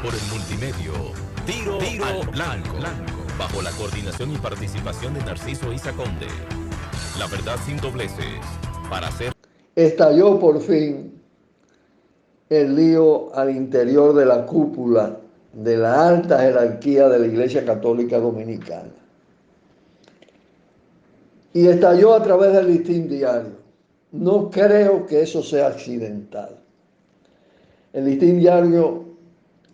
Por el multimedio, Tiro al Blanco, bajo la coordinación y participación de Narciso Isa Conde. La verdad sin dobleces, para hacer... Estalló por fin el lío al interior de la cúpula de la alta jerarquía de la Iglesia Católica Dominicana. Y estalló a través del Listín Diario. No creo que eso sea accidental. El Listín Diario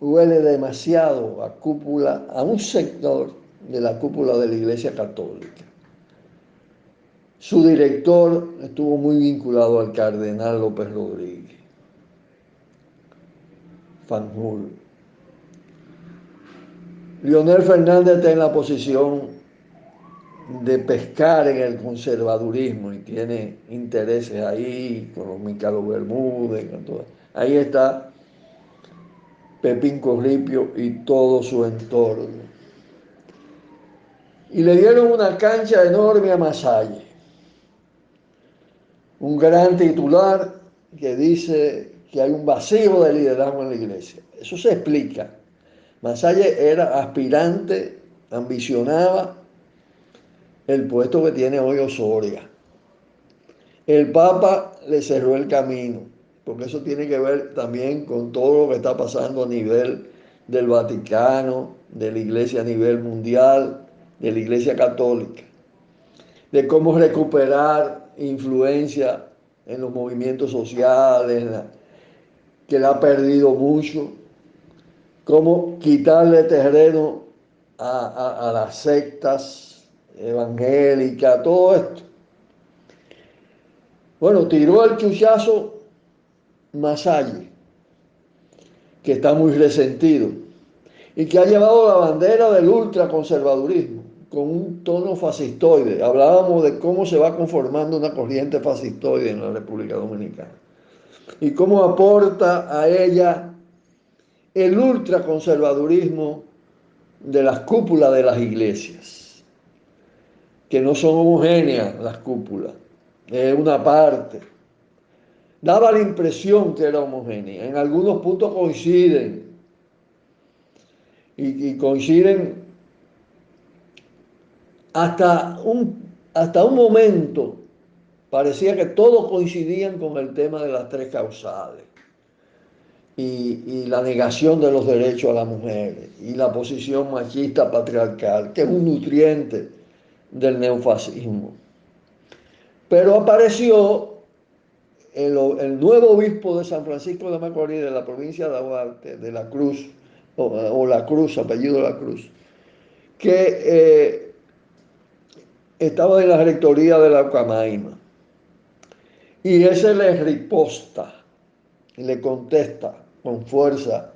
huele demasiado a cúpula, a un sector de la cúpula de la Iglesia Católica. Su director estuvo muy vinculado al cardenal López Rodríguez, Fanjul. Leonel Fernández está en la posición de pescar en el conservadurismo y tiene intereses ahí con los Micaelo Bermúdez, con todo. Ahí está Pepín Corripio y todo su entorno. Y le dieron una cancha enorme a Masalle, un gran titular que dice que hay un vacío de liderazgo en la iglesia. Eso se explica. Masalle era aspirante, ambicionaba el puesto que tiene hoy Osoria. El Papa le cerró el camino, porque eso tiene que ver también con todo lo que está pasando a nivel del Vaticano, de la Iglesia a nivel mundial, de la Iglesia Católica, de cómo recuperar influencia en los movimientos sociales, que la ha perdido mucho, cómo quitarle terreno a las sectas evangélicas, todo esto. Bueno, tiró el chuchazo Masalle, que está muy resentido y que ha llevado la bandera del ultraconservadurismo con un tono fascistoide. Hablábamos de cómo se va conformando una corriente fascistoide en la República Dominicana y cómo aporta a ella el ultraconservadurismo de las cúpulas de las iglesias, que no son homogéneas las cúpulas, es una parte. Daba la impresión que era homogénea, en algunos puntos coinciden, y coinciden hasta un momento, parecía que todos coincidían con el tema de las tres causales y la negación de los derechos a las mujeres y la posición machista patriarcal, que es un nutriente del neofascismo. Pero apareció el nuevo obispo de San Francisco de Macorís, de la provincia de Duarte, de la Cruz, o la Cruz, apellido de la Cruz, que estaba en la rectoría de la Ucamaima. Y ese le riposta, le contesta con fuerza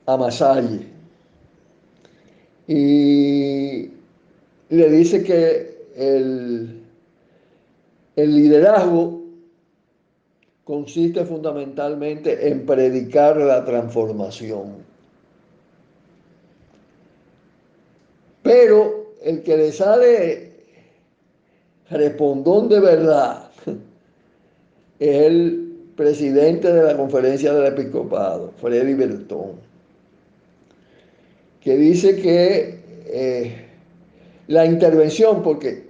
a Masalle. Y le dice que el liderazgo consiste fundamentalmente en predicar la transformación. Pero el que le sale respondón de verdad es el presidente de la Conferencia del Episcopado, Freddy Beltrán, que dice que la intervención, porque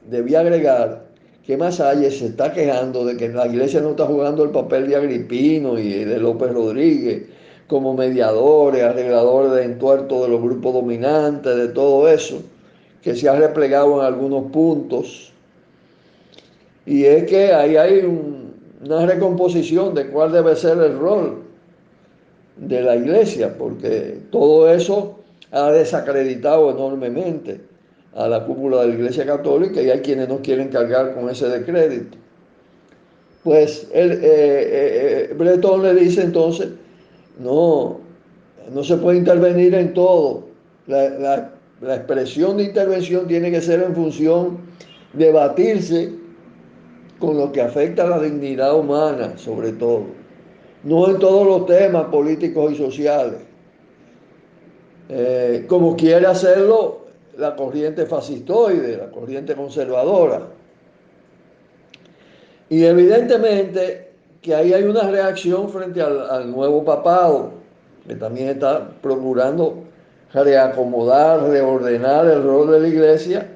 debía agregar que Masalle se está quejando de que la iglesia no está jugando el papel de Agripino y de López Rodríguez como mediadores, arregladores de entuertos de los grupos dominantes, de todo eso, que se ha replegado en algunos puntos. Y es que ahí hay una recomposición de cuál debe ser el rol de la iglesia, porque todo eso ha desacreditado enormemente a la cúpula de la Iglesia Católica y hay quienes no quieren cargar con ese descrédito. Pues Bretón le dice entonces, no, no se puede intervenir en todo. La expresión de intervención tiene que ser en función de batirse con lo que afecta a la dignidad humana, sobre todo. No en todos los temas políticos y sociales, como quiere hacerlo la corriente fascistoide, la corriente conservadora. Y evidentemente que ahí hay una reacción frente al nuevo papado, que también está procurando reacomodar, reordenar el rol de la iglesia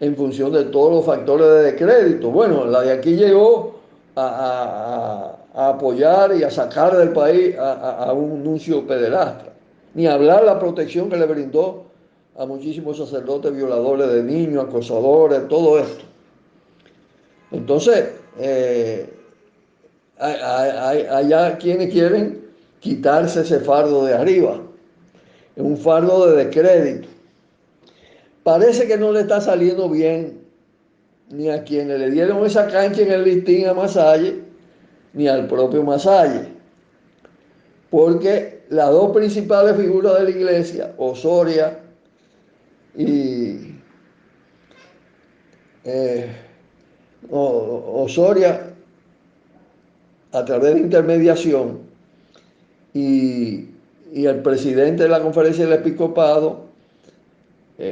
en función de todos los factores de descrédito. Bueno, la de aquí llegó a apoyar y a sacar del país a un nuncio pederasta. Ni hablar la protección que le brindó a muchísimos sacerdotes violadores de niños, acosadores, todo esto. Entonces, allá quienes quieren quitarse ese fardo de arriba, un fardo de descrédito. Parece que no le está saliendo bien ni a quienes le dieron esa cancha en el listín a Masalle, ni al propio Masalle, porque las dos principales figuras de la iglesia, Osoria y eh, Osoria, a través de intermediación, y el presidente de la conferencia del episcopado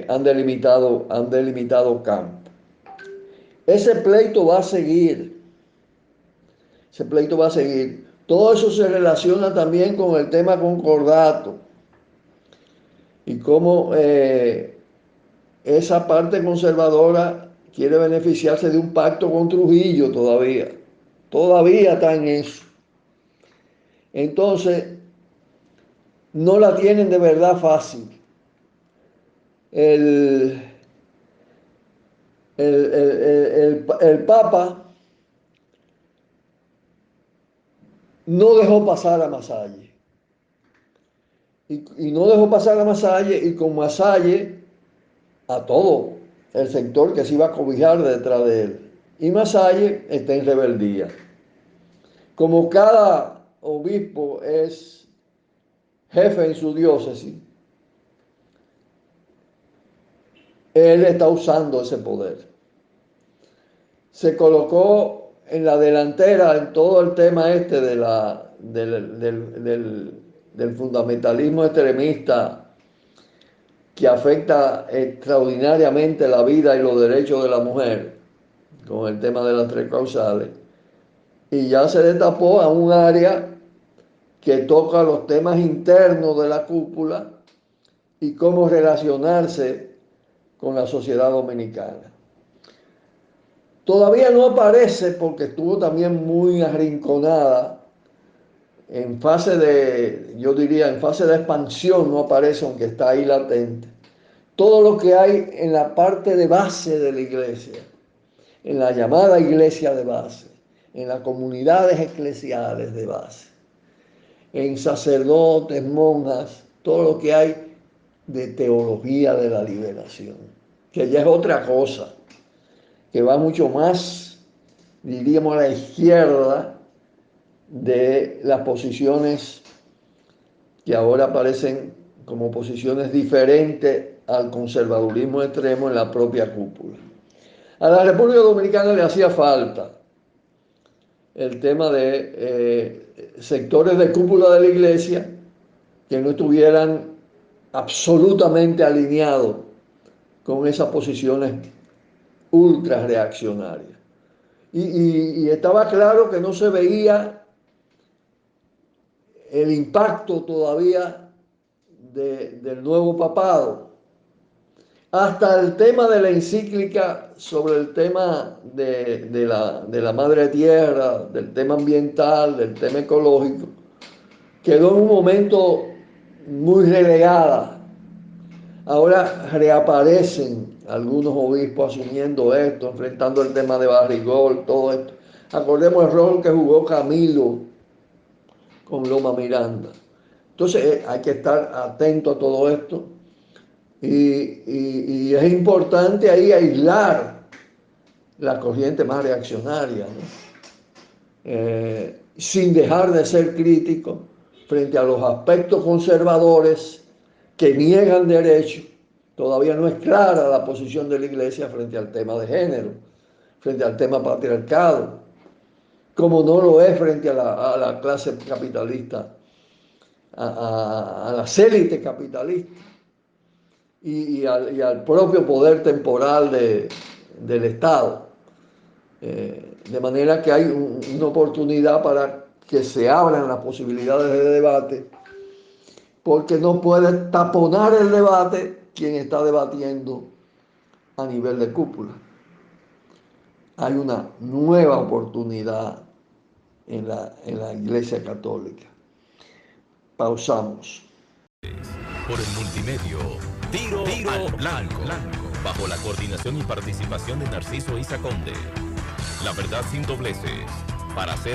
han delimitado campo. Ese pleito va a seguir, ese pleito va a seguir. Todo eso se relaciona también con el tema concordato y cómo esa parte conservadora quiere beneficiarse de un pacto con Trujillo todavía. Todavía está en eso. Entonces, no la tienen de verdad fácil. El, el Papa no dejó pasar a Masalle. Y no dejó pasar a Masalle, y con Masalle a todo el sector que se iba a cobijar detrás de él. Y Masalle está en rebeldía. Como cada obispo es jefe en su diócesis, él está usando ese poder. Se colocó en la delantera en todo el tema este del fundamentalismo extremista que afecta extraordinariamente la vida y los derechos de la mujer, con el tema de las tres causales, y ya se destapó a un área que toca los temas internos de la cúpula y cómo relacionarse con la sociedad dominicana. Todavía no aparece porque estuvo también muy arrinconada en fase de, yo diría, en fase de expansión no aparece, aunque está ahí latente. Todo lo que hay en la parte de base de la iglesia, en la llamada iglesia de base, en las comunidades eclesiales de base, en sacerdotes, monjas, todo lo que hay de teología de la liberación, que ya es otra cosa, que va mucho más, diríamos, a la izquierda de las posiciones que ahora aparecen como posiciones diferentes al conservadurismo extremo en la propia cúpula. A la República Dominicana le hacía falta el tema de sectores de cúpula de la iglesia que no estuvieran absolutamente alineados con esas posiciones ultra reaccionarias. Y estaba claro que no se veía el impacto todavía del nuevo papado. Hasta el tema de la encíclica sobre el tema de la madre tierra, del tema ambiental, del tema ecológico, quedó en un momento muy relegada. Ahora reaparecen algunos obispos asumiendo esto, enfrentando el tema de Barrigol, todo esto. Acordemos el rol que jugó Camilo con Loma Miranda. Entonces hay que estar atento a todo esto y es importante ahí aislar la corriente más reaccionaria, ¿no? Sin dejar de ser crítico frente a los aspectos conservadores que niegan derechos. Todavía no es clara la posición de la iglesia frente al tema de género, frente al tema patriarcado, como no lo es frente a la clase capitalista, a las élites capitalistas y al propio poder temporal del Estado. De manera que hay una oportunidad para que se abran las posibilidades de debate porque no puede taponar el debate quien está debatiendo a nivel de cúpula. Hay una nueva oportunidad en la Iglesia Católica. Pausamos. Por el multimedio, Tiro al Blanco, bajo la coordinación y participación de Narciso Isa Conde. La verdad sin dobleces, para hacer